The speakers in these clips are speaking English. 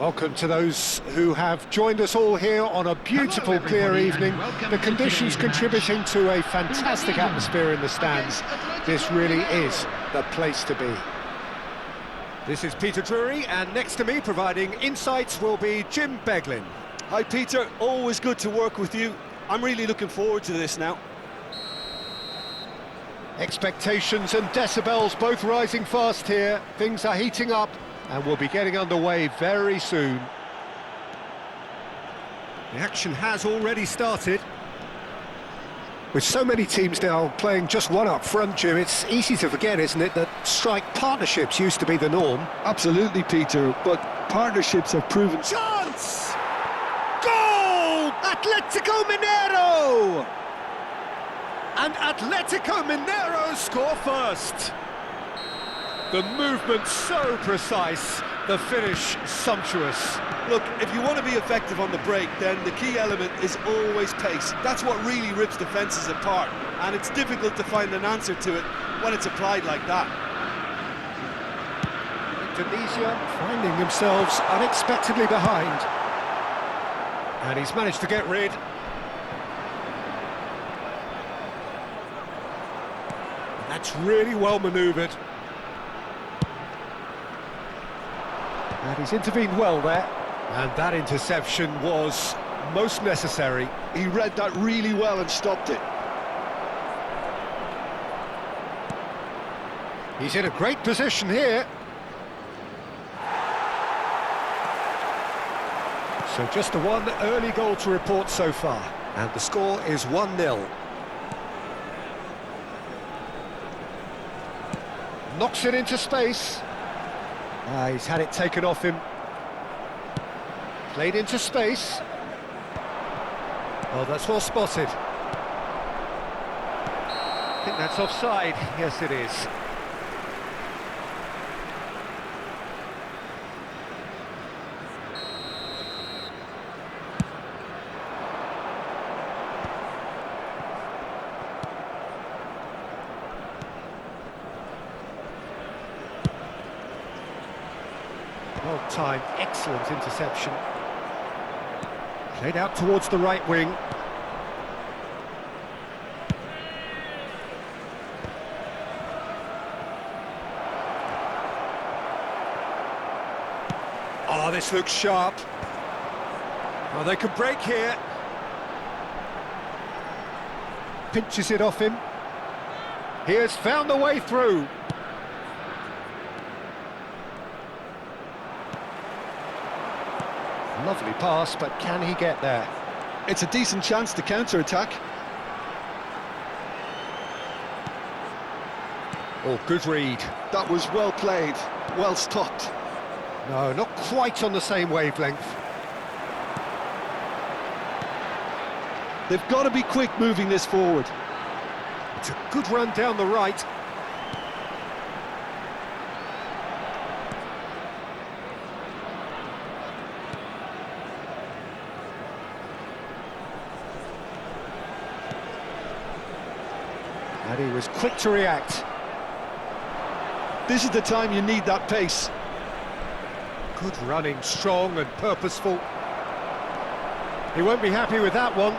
Welcome to those who have joined us all here on a beautiful, clear evening. The conditions contributing to a fantastic atmosphere in the stands. This really is the place to be. This is Peter Drury, and next to me, providing insights, will be Jim Beglin. Hi Peter, always good to work with you. I'm really looking forward to this now. Expectations and decibels both rising fast here. Things are heating up, and we'll be getting underway very soon. The action has already started. With so many teams now playing just one up front, Jim, it's easy to forget, isn't it, that strike partnerships used to be the norm. Absolutely, Peter, but partnerships have proven... Chance! Goal! Atletico Mineiro! And Atletico Mineiro score first. The movement so precise, the finish sumptuous. Look, if you want to be effective on the break, then the key element is always pace. That's what really rips defences apart, and it's difficult to find an answer to it when it's applied like that. Indonesia finding themselves unexpectedly behind. And he's managed to get rid. That's really well manoeuvred. And he's intervened well there. And that interception was most necessary. He read that really well and stopped it. He's in a great position here. So just the one early goal to report so far. And the score is 1-0. Knocks it into space. He's had it taken off him. Played into space. Oh, that's well spotted. I think that's offside. Yes, it is. Well timed, excellent interception. Played out towards the right wing. Oh, this looks sharp. Oh, they could break here. Pinches it off him. He has found the way through. Lovely pass, but can he get there? It's a decent chance to counter-attack. Oh, good read. That was well played, well stopped. No, not quite on the same wavelength. They've got to be quick moving this forward. It's a good run down the right. And he was quick to react. This is the time you need that pace. Good running, strong and purposeful. He won't be happy with that one.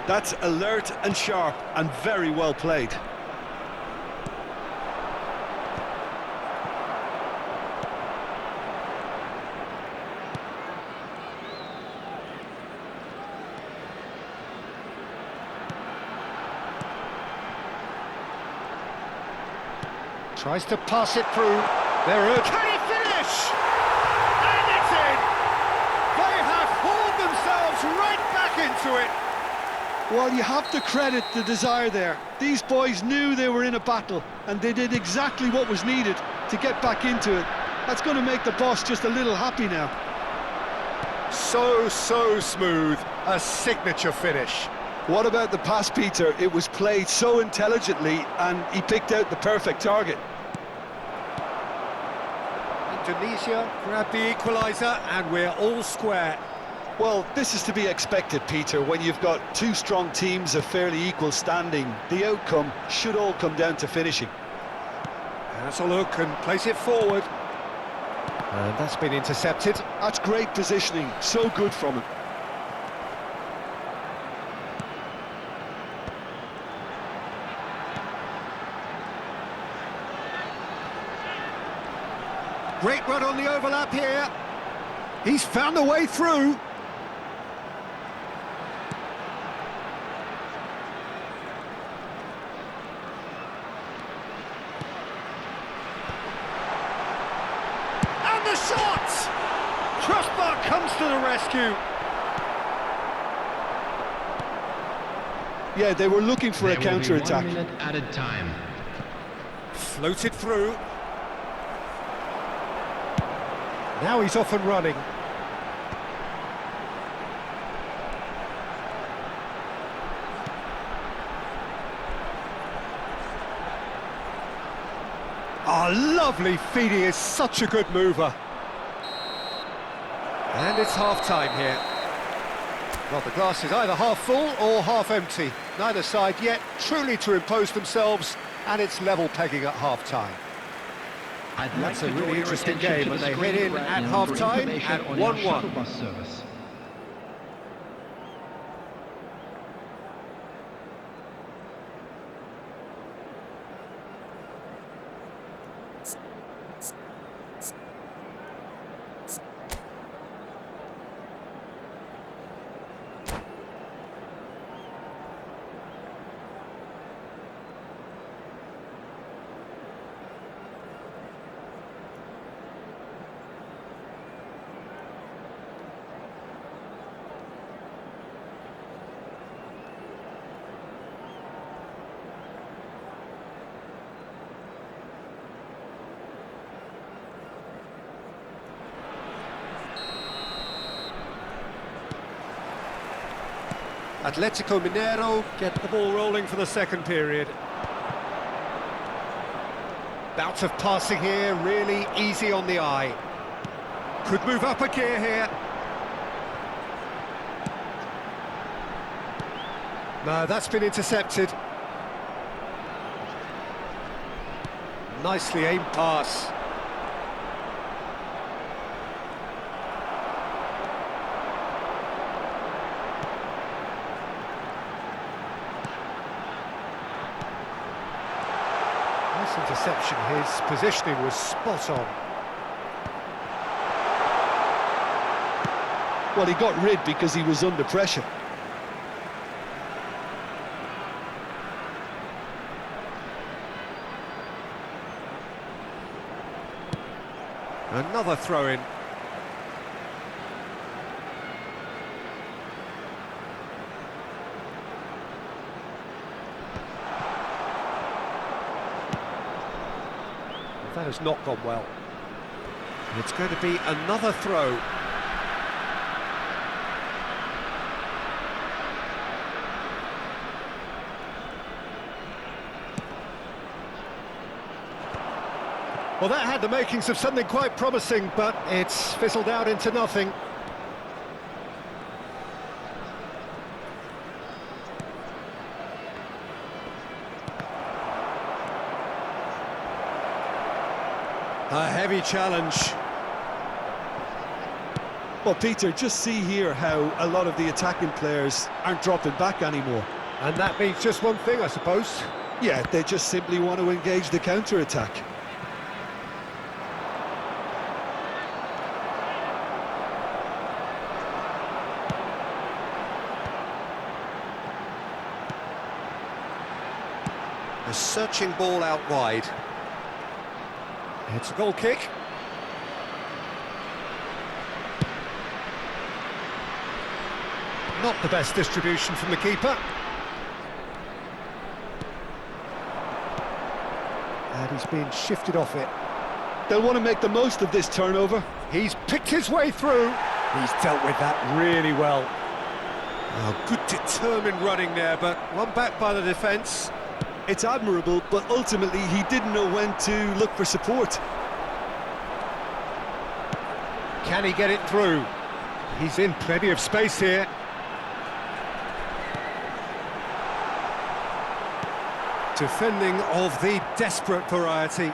That's alert and sharp and very well played. Tries to pass it through. They're urged. Can he finish? And it's in! They have hauled themselves right back into it. Well, you have to credit the desire there. These boys knew they were in a battle, and they did exactly what was needed to get back into it. That's going to make the boss just a little happy now. So smooth. A signature finish. What about the pass, Peter? It was played so intelligently, and he picked out the perfect target. Indonesia grab the equaliser, and we're all square. Well, this is to be expected, Peter. When you've got two strong teams of fairly equal standing, the outcome should all come down to finishing. Has a look and plays it forward. And that's been intercepted. That's great positioning, so good from him. Great run on the overlap here. He's found a way through. And the shot! Crossbar comes to the rescue. Yeah, they were looking for a counter-attack. 1 minute added time. Floated through. Now he's off and running. Oh, lovely feed, he is such a good mover. And it's half-time here. Well, the glass is either half full or half empty. Neither side yet truly to impose themselves, and it's level pegging at half-time. That's a really interesting game, and they head in at half-time at 1-1. Atletico Mineiro get the ball rolling for the second period. Bout of passing here, really easy on the eye. Could move up a gear here. No, that's been intercepted. Nicely aimed pass. Interception, his positioning was spot on. Well, he got rid because he was under pressure. Another throw-in. That has not gone well. It's going to be another throw. Well, that had the makings of something quite promising, but it's fizzled out into nothing. A heavy challenge. Well, Peter, just see here how a lot of the attacking players aren't dropping back anymore. And that means just one thing, I suppose. Yeah, they just simply want to engage the counter-attack. A searching ball out wide. It's a goal kick. Not the best distribution from the keeper. And he's being shifted off it. They'll want to make the most of this turnover. He's picked his way through. He's dealt with that really well. Oh, good determined running there, but one back by the defence. It's admirable, but ultimately he didn't know when to look for support. Can he get it through? He's in plenty of space here. Defending of the desperate variety.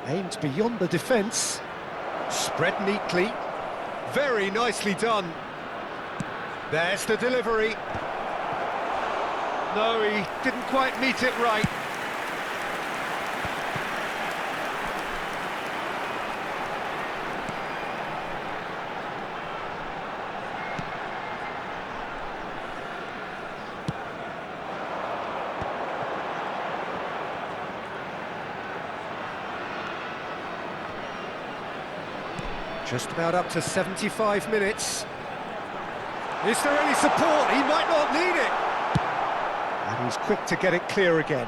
Aimed beyond the defence. Spread neatly. Very nicely done. There's the delivery. No, he didn't quite meet it right. Just about up to 75 minutes. Is there any support? He might not need it. And he's quick to get it clear again.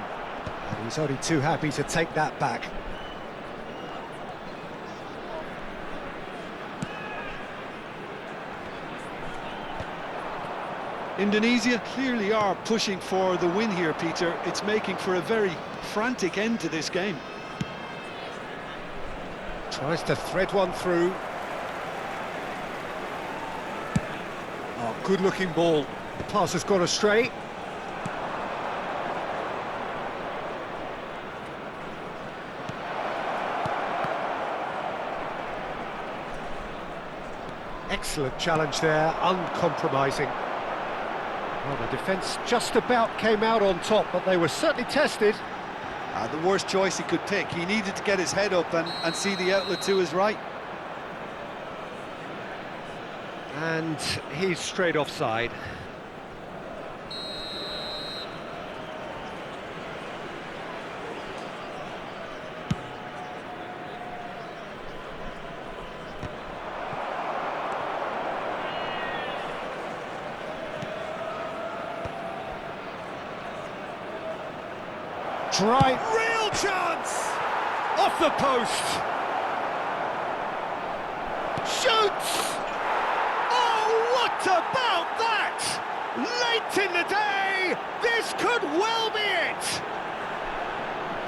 And he's only too happy to take that back. Indonesia clearly are pushing for the win here, Peter. It's making for a very frantic end to this game. Tries to thread one through. Oh, good-looking ball. Pass has gone astray. Excellent challenge there, uncompromising. Well, the defence just about came out on top, but they were certainly tested. The worst choice he could pick. He needed to get his head up and see the outlet to his right. And he's straight offside. Try, real chance! Off the post! Shoots! Oh, what about that? Late in the day, this could well be it!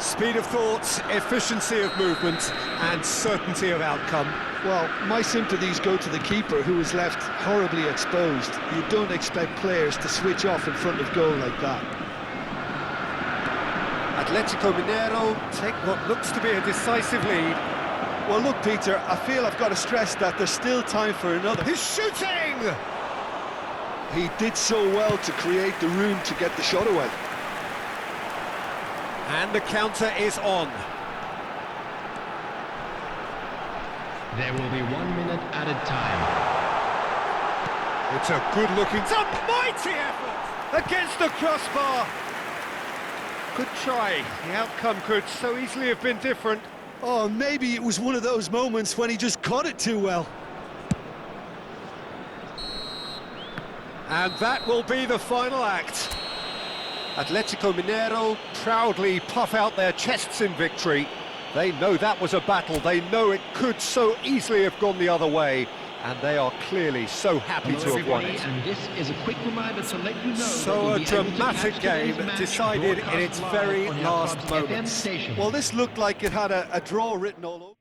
Speed of thought, efficiency of movement, and certainty of outcome. Well, my sympathies go to the keeper, who was left horribly exposed. You don't expect players to switch off in front of goal like that. Atletico Mineiro take what looks to be a decisive lead. Well, look, Peter, I feel I've got to stress that there's still time for another. He's shooting! He did so well to create the room to get the shot away. And the counter is on. There will be 1 minute added time. It's a good-looking... It's a mighty effort against the crossbar. Good try. The outcome could so easily have been different. Oh, maybe it was one of those moments when he just caught it too well. And that will be the final act. Atletico Mineiro proudly puff out their chests in victory. They know that was a battle. They know it could so easily have gone the other way. And they are clearly so happy to have won it. And this is a quick reminder to let you know So a dramatic game decided in its very last moments. Well, this looked like it had a draw written all over.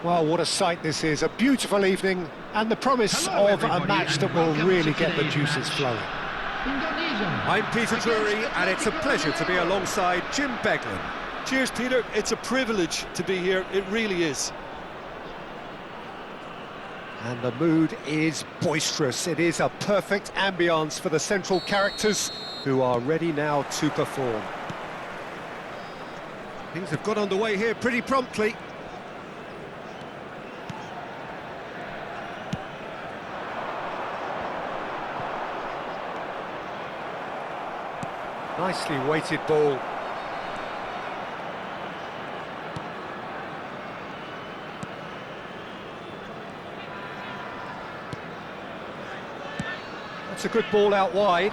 Well, what a sight this is. A beautiful evening and the promise of a match that will really get the juices flowing. I'm Peter Drury, and it's a pleasure to be alongside Jim Beglin. Cheers, Peter. It's a privilege to be here. It really is. And the mood is boisterous. It is a perfect ambience for the central characters who are ready now to perform. Things have got underway here pretty promptly. Nicely weighted ball. That's a good ball out wide.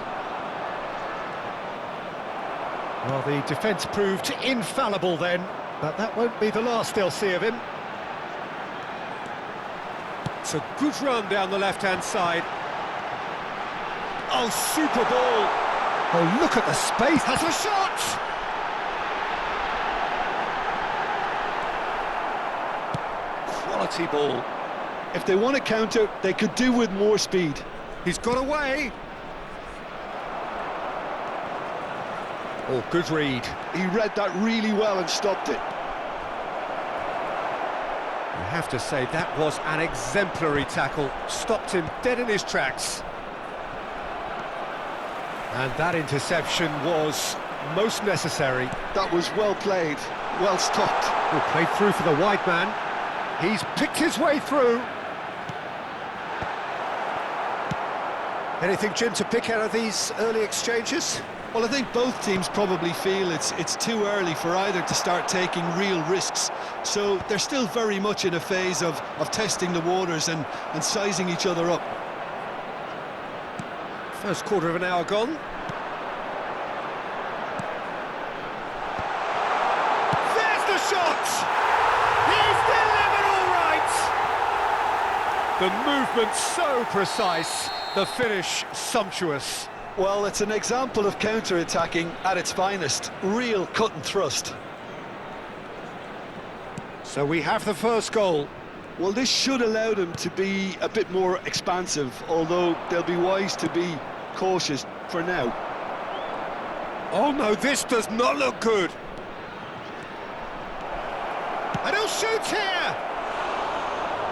Well, the defence proved infallible then, but that won't be the last they'll see of him. It's a good run down the left-hand side. Oh, super ball! Oh, look at the space! Has a shot! Quality ball. If they want to counter, they could do with more speed. He's got away! Oh, good read. He read that really well and stopped it. I have to say, that was an exemplary tackle. Stopped him dead in his tracks. And that interception was most necessary. That was well played, well stopped. Well, played through for the wide man. He's picked his way through. Anything, Jim, to pick out of these early exchanges? Well, I think both teams probably feel it's too early for either to start taking real risks. So they're still very much in a phase of testing the waters and sizing each other up. First quarter of an hour gone. There's the shot! He's delivered all right! The movement so precise, the finish sumptuous. Well, it's an example of counter-attacking at its finest. Real cut and thrust. So we have the first goal. Well, this should allow them to be a bit more expansive, although they'll be wise to be cautious for now. Oh no, this does not look good. And he'll shoot here!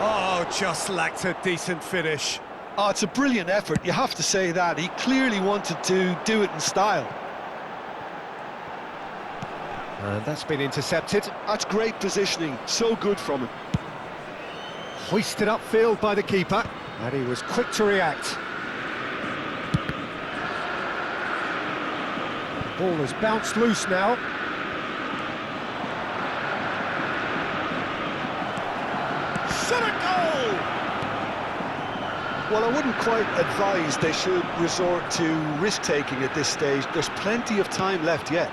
Oh, just lacked a decent finish. Oh, it's a brilliant effort, you have to say that. He clearly wanted to do it in style. And that's been intercepted. That's great positioning, so good from him. Hoisted upfield by the keeper, and he was quick to react. The ball has bounced loose now. Shot a goal! Well, I wouldn't quite advise they should resort to risk-taking at this stage. There's plenty of time left yet.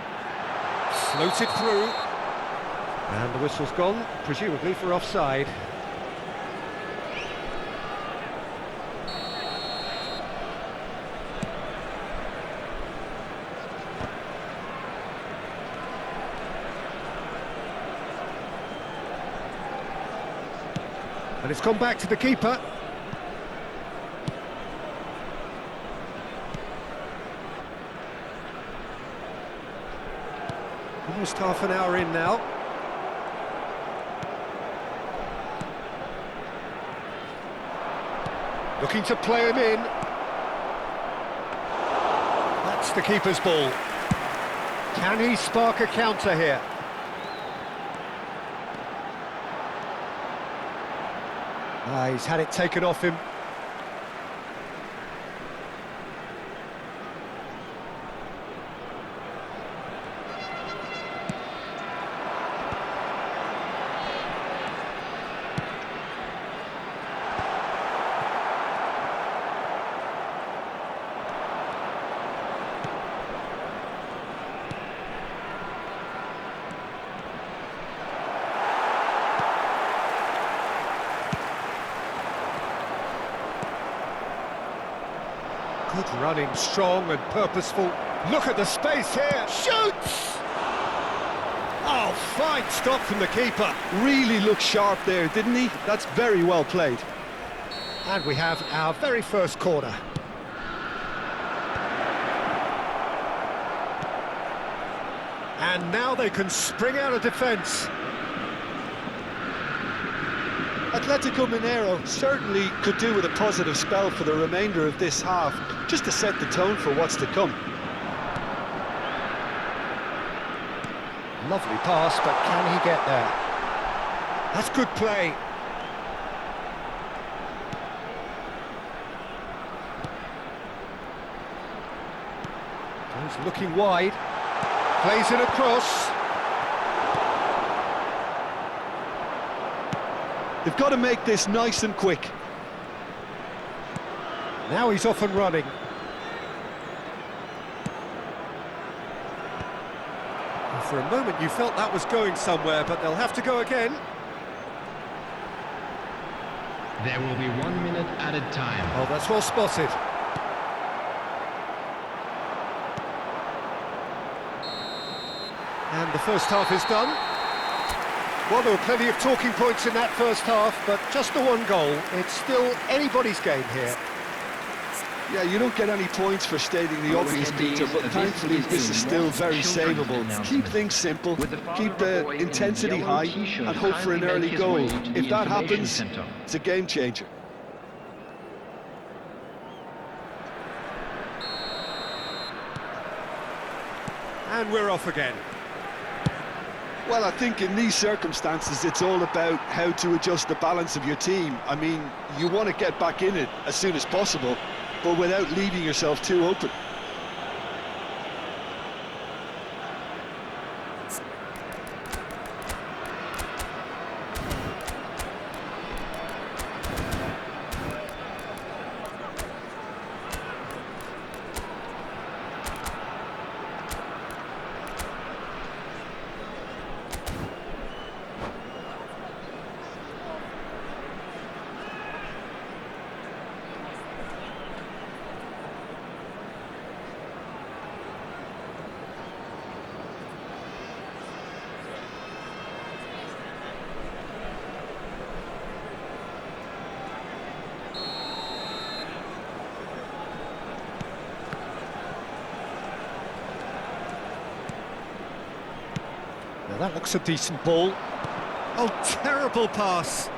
Floated through. And the whistle's gone, presumably for offside. And it's gone back to the keeper. Almost half an hour in now. Looking to play him in. That's the keeper's ball. Can he spark a counter here? He's had it taken off him. Good running, strong and purposeful. Look at the space here. Shoots! Oh, fine stop from the keeper. Really looked sharp there, didn't he? That's very well played. And we have our very first corner. And now they can spring out of defence. Atletico Mineiro certainly could do with a positive spell for the remainder of this half, just to set the tone for what's to come. Lovely pass, but can he get there? That's good play. He's looking wide. Plays it across. They've got to make this nice and quick. Now he's off and running. And for a moment you felt that was going somewhere, but they'll have to go again. There will be 1 minute added time. Oh, that's well spotted. And the first half is done. Well, there were plenty of talking points in that first half, but just the one goal. It's still anybody's game here. Yeah, you don't get any points for stating the obvious, Peter, but thankfully this is still very savable. Keep things simple, keep the intensity high, and hope for an early goal. If that happens, it's a game changer. And we're off again. Well, I think in these circumstances, it's all about how to adjust the balance of your team. I mean, you want to get back in it as soon as possible, but without leaving yourself too open. Now that looks a decent ball. Oh, terrible pass.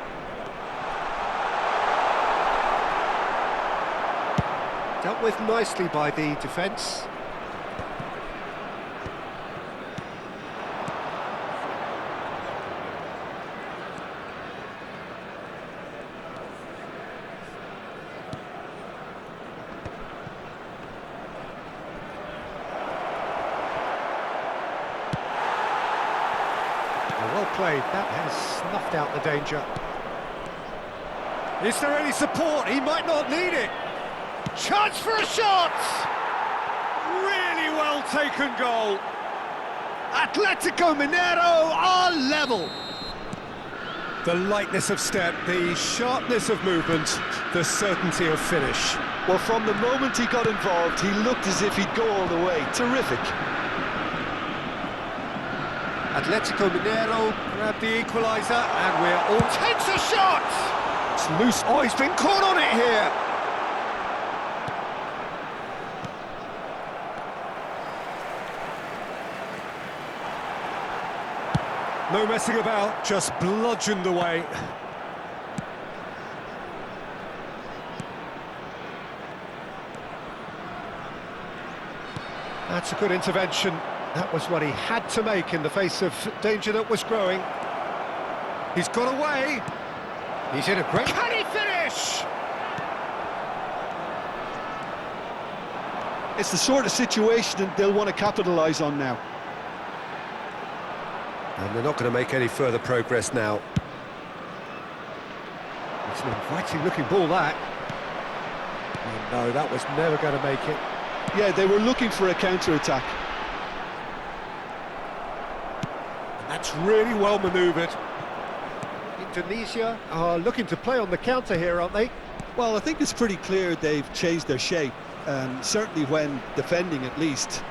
Dealt with nicely by the defence. Well played, that has snuffed out the danger. Is there any support? He might not need it. Chance for a shot! Really well taken goal. Atletico Mineiro are level. The lightness of step, the sharpness of movement, the certainty of finish. Well, from the moment he got involved, he looked as if he'd go all the way. Terrific. Atletico Mineiro Grab the equaliser, and we're all... takes a shot! It's loose. Oh, he's been caught on it here! No messing about, just bludgeoned away. That's a good intervention. That was what he had to make in the face of danger that was growing. He's got away. He's in a great... Can he finish? It's the sort of situation that they'll want to capitalise on now. And they're not going to make any further progress now. It's an inviting looking ball, that. Oh, no, that was never going to make it. Yeah, they were looking for a counter-attack. That's really well manoeuvred. Indonesia are looking to play on the counter here, aren't they? Well, I think it's pretty clear they've changed their shape, certainly when defending at least,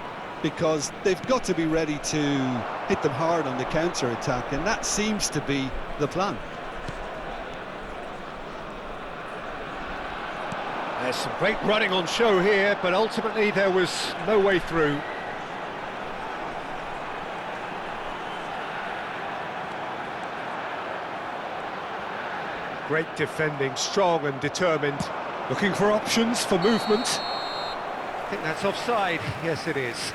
because they've got to be ready to hit them hard on the counter-attack, and that seems to be the plan. There's some great running on show here, but ultimately there was no way through. Great defending, strong and determined. Looking for options for movement. I think that's offside. Yes, it is.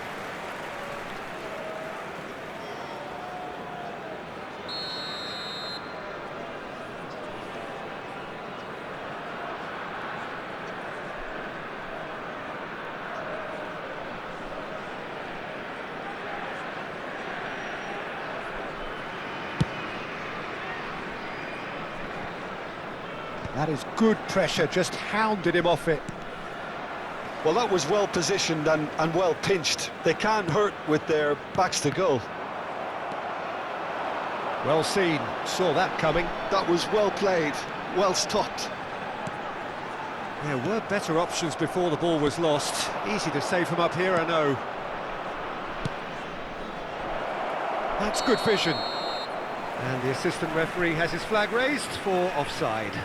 That is good pressure, just hounded him off it. Well, that was well positioned and well pinched. They can't hurt with their backs to goal. Well seen, saw that coming. That was well played, well stopped. There were better options before the ball was lost. Easy to save from up here, I know. That's good vision. And the assistant referee has his flag raised for offside.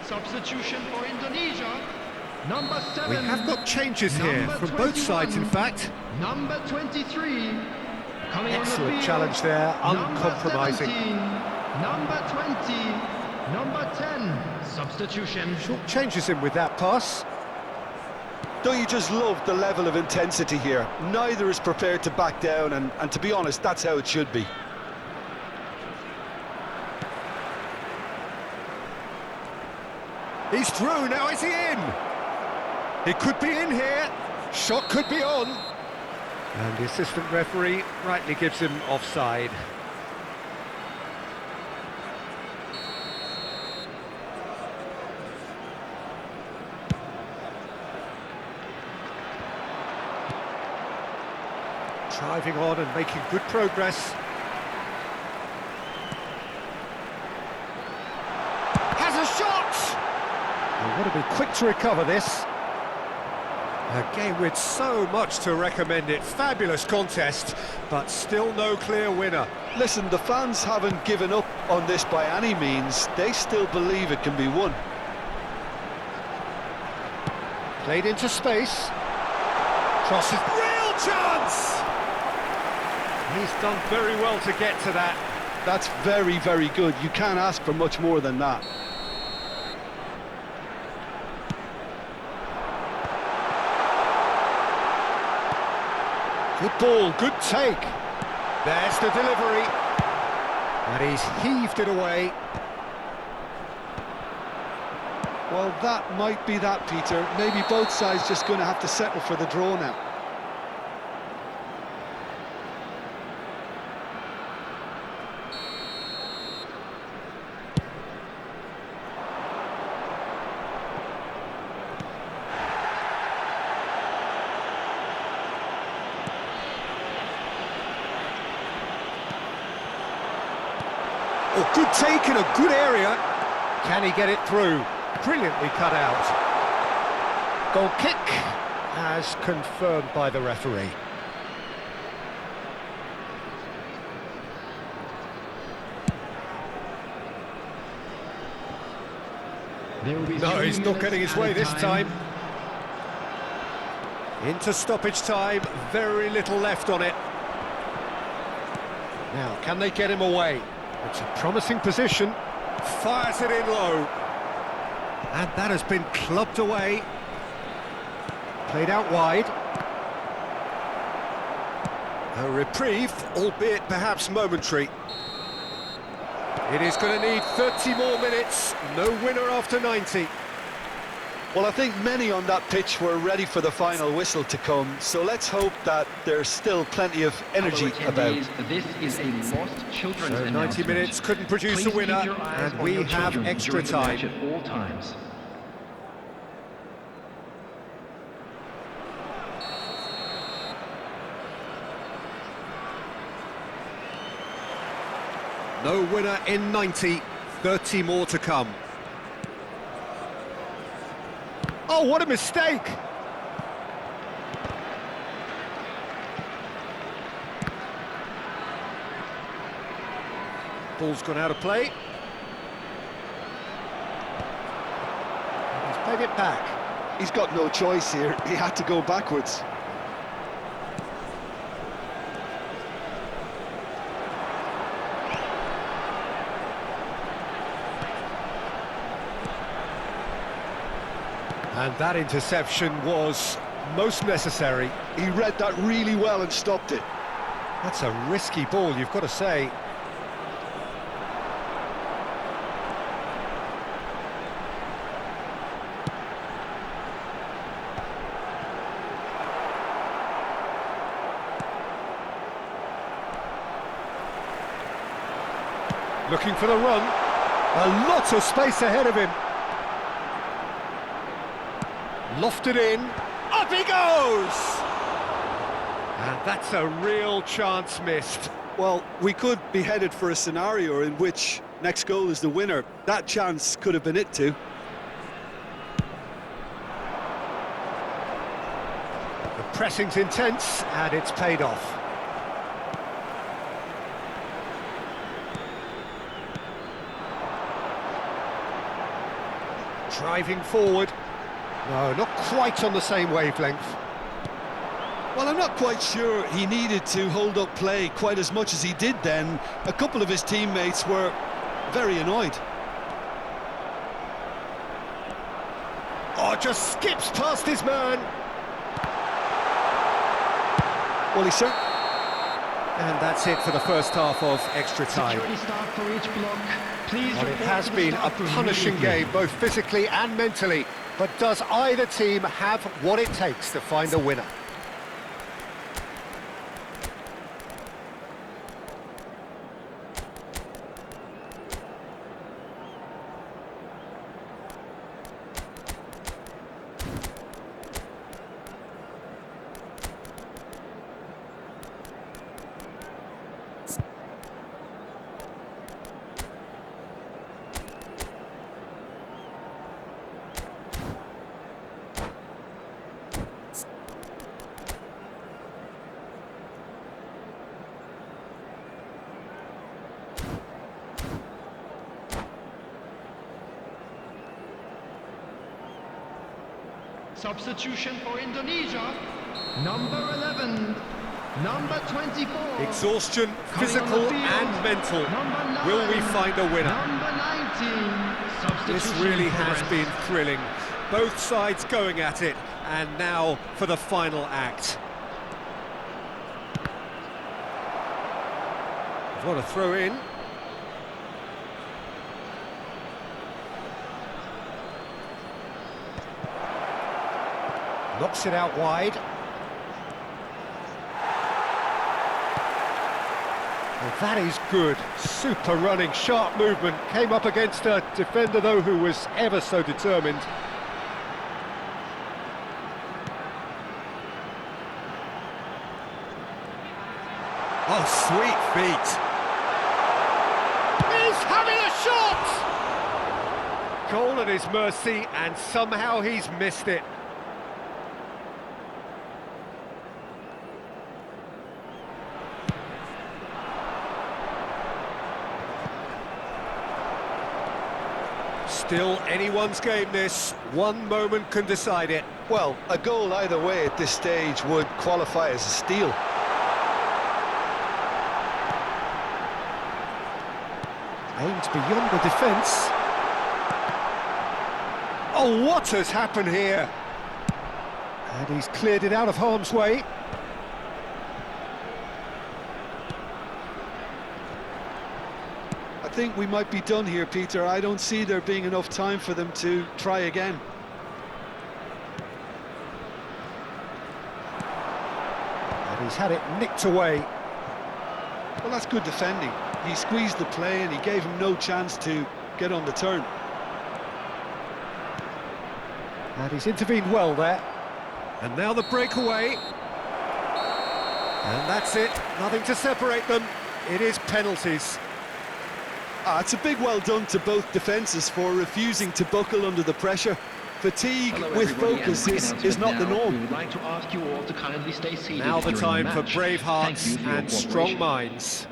Substitution for Indonesia. Number 7. We have got changes here Number from both sides, in 21. fact. Number 23. Coming on the Excellent field. challenge there, uncompromising. Number 20. Number 10. Substitution. Short changes in with that pass. Don't you just love the level of intensity here? Neither is prepared to back down, and to be honest, that's how it should be. He's through, now is he in? He could be in here. Shot could be on. And the assistant referee rightly gives him offside. Driving on and making good progress. Has a shot! They want to be quick to recover this. A game with so much to recommend it. Fabulous contest, but still no clear winner. Listen, the fans haven't given up on this by any means. They still believe it can be won. Played into space. Crosses. Real chance! He's done very well to get to that. That's very, very good. You can't ask for much more than that. Good ball, good take. There's the delivery. And he's heaved it away. Well, that might be that, Peter. Maybe both sides just going to have to settle for the draw now. Oh, good take in a good area. Can he get it through? Brilliantly cut out. Goal kick, as confirmed by the referee. There will be No, 3 he's not minutes getting his way added this time. Into stoppage time, very little left on it. Now, can they get him away? It's a promising position. Fires it in low. And that has been clubbed away. Played out wide. A reprieve, albeit perhaps momentary. It is going to need 30 more minutes. No winner after 90. Well, I think many on that pitch were ready for the final whistle to come, so let's hope that there's still plenty of energy about. This is a lost children's So 90 minutes couldn't produce Please a winner, keep your eyes and on we your have children extra during the match time. at all times. No winner in 90, 30 more to come. Oh, what a mistake! Ball's gone out of play. He's played it back. He's got no choice here. He had to go backwards. And that interception was most necessary. He read that really well and stopped it. That's a risky ball, you've got to say. Looking for the run. A lot of space ahead of him. Lofted in. Up he goes! And that's a real chance missed. Well, we could be headed for a scenario in which next goal is the winner. That chance could have been it too. The pressing's intense, and it's paid off. Driving forward. No, not quite on the same wavelength. Well, I'm not quite sure he needed to hold up play quite as much as he did then. A couple of his teammates were very annoyed. Oh, just skips past his man. Well, he certainly... And that's it for the first half of extra time. Security staff for each block. Please Well, it report has to the been a staff room punishing immediately. game, both physically and mentally. But does either team have what it takes to find a winner? Substitution for Indonesia. Number 11. Number 24. Exhaustion, Coming physical on the field. and mental. Number 9. Will we find a winner? Number 19. This Substitution really for has rest. been thrilling. Both sides going at it, and now for the final act. What a throw in. Knocks it out wide. Well, that is good. Super running, sharp movement. Came up against a defender, though, who was ever so determined. Oh, sweet feet. He's having a shot! Goal at his mercy, and somehow he's missed it. Still anyone's game, this. One moment can decide it. Well, a goal either way at this stage would qualify as a steal. Aimed beyond the defence. Oh, what has happened here? And he's cleared it out of harm's way. I think we might be done here, Peter. I don't see there being enough time for them to try again. And he's had it nicked away. Well, that's good defending. He squeezed the play and he gave him no chance to get on the turn. And he's intervened well there. And now the breakaway. And that's it. Nothing to separate them. It is penalties. It's a big well done to both defences for refusing to buckle under the pressure. Fatigue Hello, with everybody, focus and is not the now, norm. We would like to ask you all to kindly stay seated Now the during time for match. brave hearts Thank you for your and strong cooperation. minds.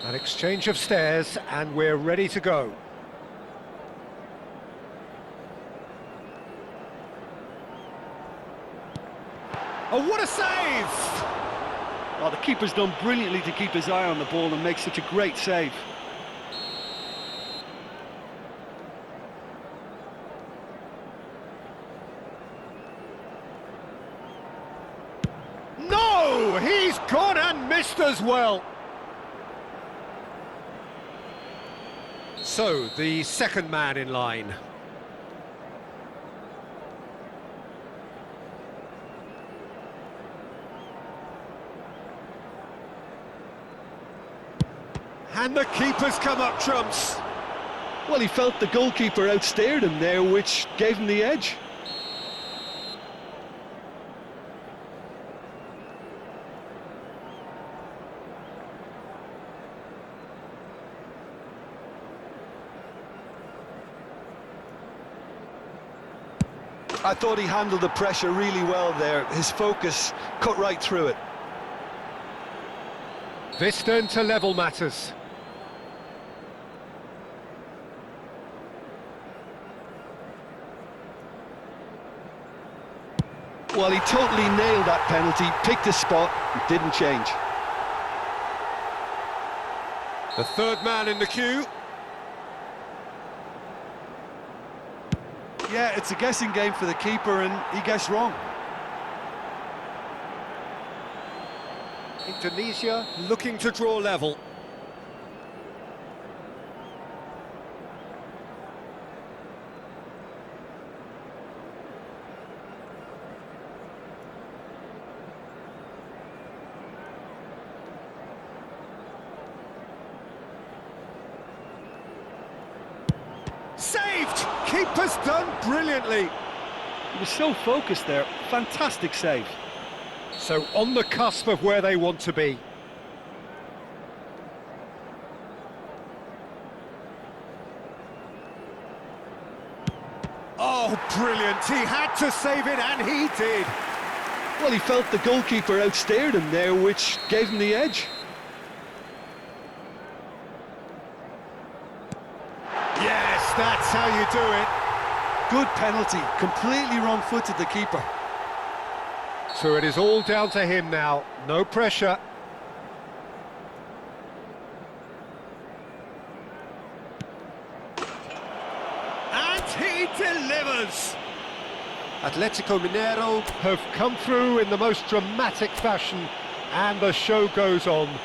An exchange of stares, and we're ready to go. Oh, what a save! Well, the keeper's done brilliantly to keep his eye on the ball and make such a great save. No! He's gone and missed as well! So, the second man in line. And the keeper's come up trumps. Well, he felt the goalkeeper outstared him there, which gave him the edge. I thought he handled the pressure really well there. His focus cut right through it. This then to level matters. Well, he totally nailed that penalty, picked his spot, and didn't change. The third man in the queue. Yeah, it's a guessing game for the keeper, and he guessed wrong. Indonesia looking to draw level. Saved! Keeper's done brilliantly. He was so focused there. Fantastic save. So on the cusp of where they want to be. Oh, brilliant. He had to save it, and he did. Well, he felt the goalkeeper outstared him there, which gave him the edge. Yes, that's how you do it. Good penalty, completely wrong-footed the keeper. So it is all down to him now, no pressure. And he delivers. Atletico Mineiro Have come through in the most dramatic fashion, and the show goes on.